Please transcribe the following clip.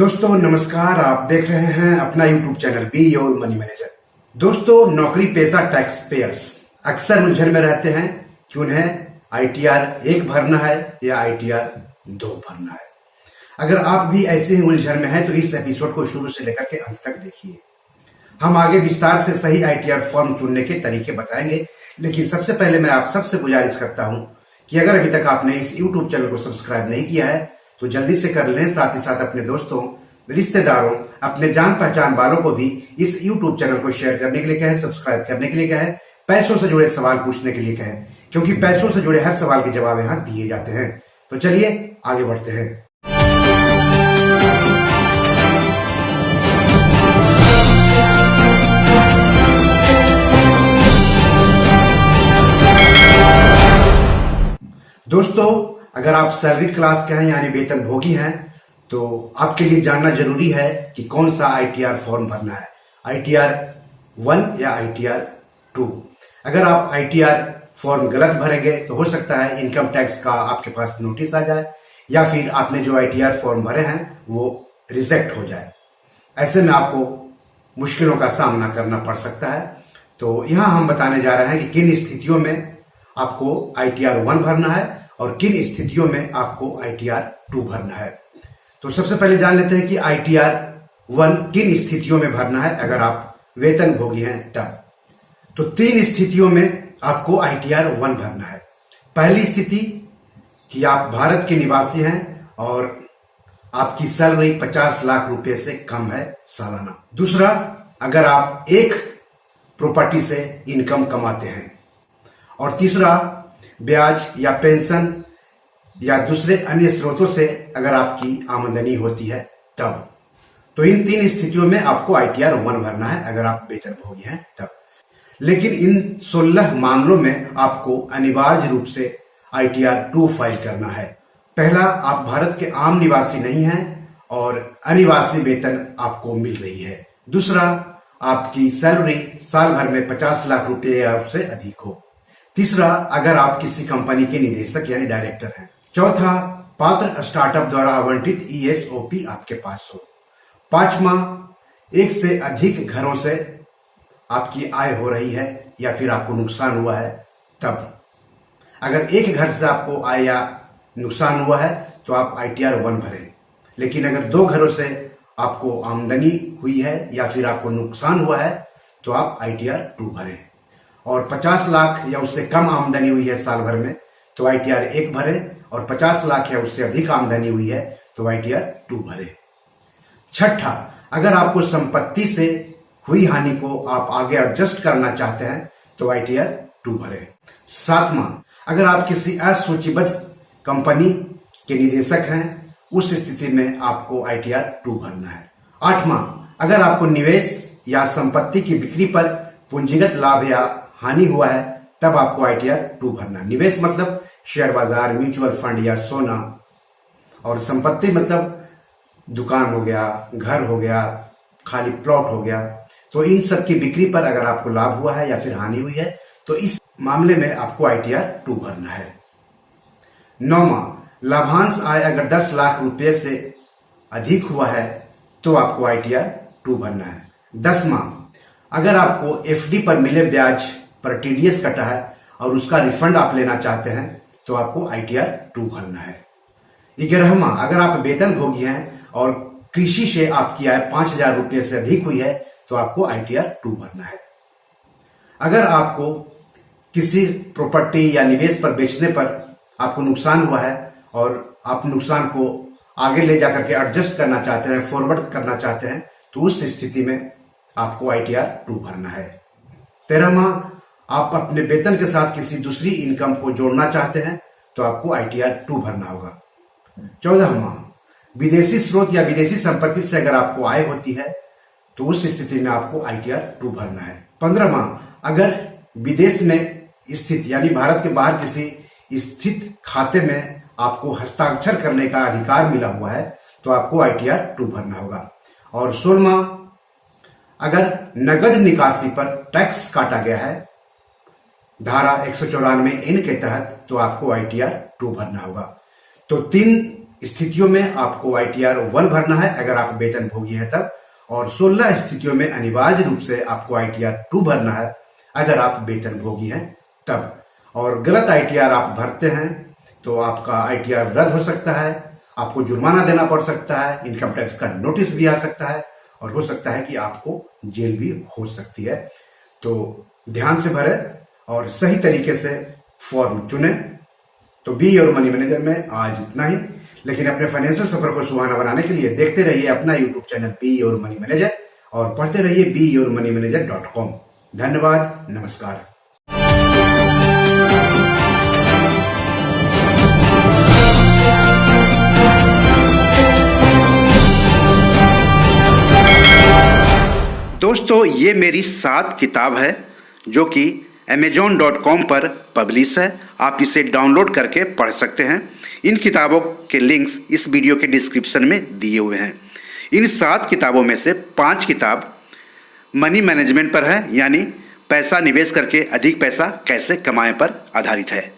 दोस्तों नमस्कार। आप देख रहे हैं अपना YouTube channel be your money manager. दोस्तों नौकरी पेशा टैक्स पेयर्स अक्सर उलझन में रहते हैं कि उन्हें ITR 1 भरना है या ITR 2 भरना है। अगर आप भी ऐसे ही उलझन में हैं तो इस एपिसोड को शुरू से लेकर के अंत तक देखिए। हम आगे विस्तार से सही ITR फॉर्म चुनने के तरीके बताएंगे, लेकिन सबसे पहले मैं आप सबसे गुजारिश करता हूं कि अगर अभी तक आपने इस YouTube चैनल को सब्सक्राइब नहीं किया है तो जल्दी से कर लें। साथ ही साथ अपने दोस्तों, रिश्तेदारों, अपने जान पहचान वालों को भी इस YouTube चैनल को शेयर करने के लिए कहें, सब्सक्राइब करने के लिए कहें, पैसों से जुड़े सवाल पूछने के लिए कहें, क्योंकि पैसों से जुड़े हर सवाल के जवाब यहाँ दिए जाते हैं। तो चलिए आगे बढ़ते हैं। दोस्तों अगर आप सैलरी क्लास के हैं यानी वेतन भोगी हैं तो आपके लिए जानना जरूरी है कि कौन सा ITR फॉर्म भरना है, ITR 1 या ITR 2। अगर आप ITR फॉर्म गलत भरेंगे तो हो सकता है इनकम टैक्स का आपके पास नोटिस आ जाए या फिर आपने जो ITR फॉर्म भरे हैं वो रिजेक्ट हो जाए। ऐसे में आपको मुश्किलों का सामना करना पड़ सकता है। तो यहाँ हम बताने जा रहे हैं कि किन स्थितियों में आपको ITR 1 भरना है और किन स्थितियों में आपको ITR 2 भरना है। तो सबसे पहले जान लेते हैं कि ITR 1 किन स्थितियों में भरना है अगर आप वेतन भोगी हैं तब। तो 3 स्थितियों में आपको ITR 1 भरना है। पहली स्थिति कि आप भारत के निवासी हैं और आपकी सैलरी 50 लाख रुपए से कम है सालाना। दूसरा, अगर आप एक प्रॉपर्टी से इनकम कमाते हैं। और तीसरा, ब्याज या पेंशन या दूसरे अन्य स्रोतों से अगर आपकी आमदनी होती है तब। तो इन 3 स्थितियों में आपको ITR 1 भरना है अगर आप वेतन भोगी हैं तब। लेकिन इन 16 मामलों में आपको अनिवार्य रूप से ITR 2 फाइल करना है। पहला, आप भारत के आम निवासी नहीं हैं और अनिवासी वेतन आपको मिल रही है। दूसरा, आपकी सैलरी साल भर में 50 लाख रुपए या उससे अधिक हो। तीसरा, अगर आप किसी कंपनी के निदेशक यानी डायरेक्टर हैं। चौथा, पात्र स्टार्टअप द्वारा आवंटित ESOP आपके पास हो। पांचवा, एक से अधिक घरों से आपकी आय हो रही है या फिर आपको नुकसान हुआ है तब। अगर एक घर से आपको आय या नुकसान हुआ है तो आप ITR 1 भरें, लेकिन अगर 2 घरों से आपको आमदनी हुई है या फिर आपको नुकसान हुआ है तो आप ITR 2 भरें। और 50 लाख या उससे कम आमदनी हुई है साल भर में तो ITR 1 भरें, और 50 लाख या उससे अधिक आमदनी हुई है तो ITR 2 भरें। छठा, अगर आपको संपत्ति से हुई हानि को आप आगे एडजस्ट करना चाहते हैं तो ITR 2 भरें। सातवां, अगर आप किसी असूचीबद्ध कंपनी के निदेशक हैं उस स्थिति में आपको ITR 2 भरना है। आठवां, अगर आपको निवेश या संपत्ति की बिक्री पर पूंजीगत लाभ या हानि हुआ है तब आपको ITR 2 भरना। निवेश मतलब शेयर बाजार, म्यूचुअल फंड या सोना, और संपत्ति मतलब दुकान हो गया, घर हो गया, खाली प्लॉट हो गया। तो इन सब की बिक्री पर अगर आपको लाभ हुआ है या फिर हानि हुई है तो इस मामले में आपको ITR 2 भरना है। नौवां, लाभांश आय अगर 10 लाख रुपए से अधिक हुआ है तो आपको ITR 2 भरना है। 10वां, अगर आपको FD पर मिले ब्याज पर TDS कटा है और उसका रिफंड आप लेना चाहते हैं तो आपको ITR 2 भरना है। 11वां, अगर आप वेतन भोगी हैं और कृषि से आपकी आय 5,000 रुपए से अधिक हुई है तो आपको ITR 2 भरना है। अगर आपको किसी प्रॉपर्टी या निवेश पर बेचने पर आपको नुकसान हुआ है और आप नुकसान को आगे ले जाकर के एडजस्ट करना चाहते हैं, फॉरवर्ड करना चाहते हैं, तो उस स्थिति में आपको ITR 2 भरना है। 13वां, आप अपने वेतन के साथ किसी दूसरी इनकम को जोड़ना चाहते हैं तो आपको ITR 2 भरना होगा। 14वां, विदेशी स्रोत या विदेशी संपत्ति से अगर आपको आय होती है तो उस स्थिति में आपको ITR 2 भरना है। 15वां, अगर विदेश में स्थित यानी भारत के बाहर किसी स्थित खाते में आपको हस्ताक्षर करने का अधिकार मिला हुआ है तो आपको ITR 2 भरना होगा। और 16वां, अगर नगद निकासी पर टैक्स काटा गया है धारा 194(n) के तहत तो आपको ITR 2 भरना होगा। तो 3 स्थितियों में आपको ITR 1 भरना है अगर आप वेतन भोगी हैं तब, और 16 स्थितियों में अनिवार्य रूप से आपको ITR 2 भरना है अगर आप वेतन भोगी हैं तब। और गलत ITR आप भरते हैं तो आपका ITR रद्द हो सकता है, आपको जुर्माना देना पड़ सकता है, इनकम टैक्स का नोटिस भी आ सकता है और हो सकता है कि आपको जेल भी हो सकती है। तो ध्यान से भरें और सही तरीके से फॉर्म चुनें। तो बी योर मनी मैनेजर में आज इतना ही, लेकिन अपने फाइनेंशियल सफर को सुहाना बनाने के लिए देखते रहिए अपना YouTube channel be your money manager और पढ़ते रहिए beyourmoneymanager.com। धन्यवाद, नमस्कार। दोस्तों, ये मेरी 7 किताब है जो कि amazon.com पर पब्लिश है। आप इसे डाउनलोड करके पढ़ सकते हैं। इन किताबों के लिंक्स इस वीडियो के डिस्क्रिप्शन में दिए हुए हैं। इन 7 किताबों में से 5 किताब मनी मैनेजमेंट पर है, यानी पैसा निवेश करके अधिक पैसा कैसे कमाएं पर आधारित है।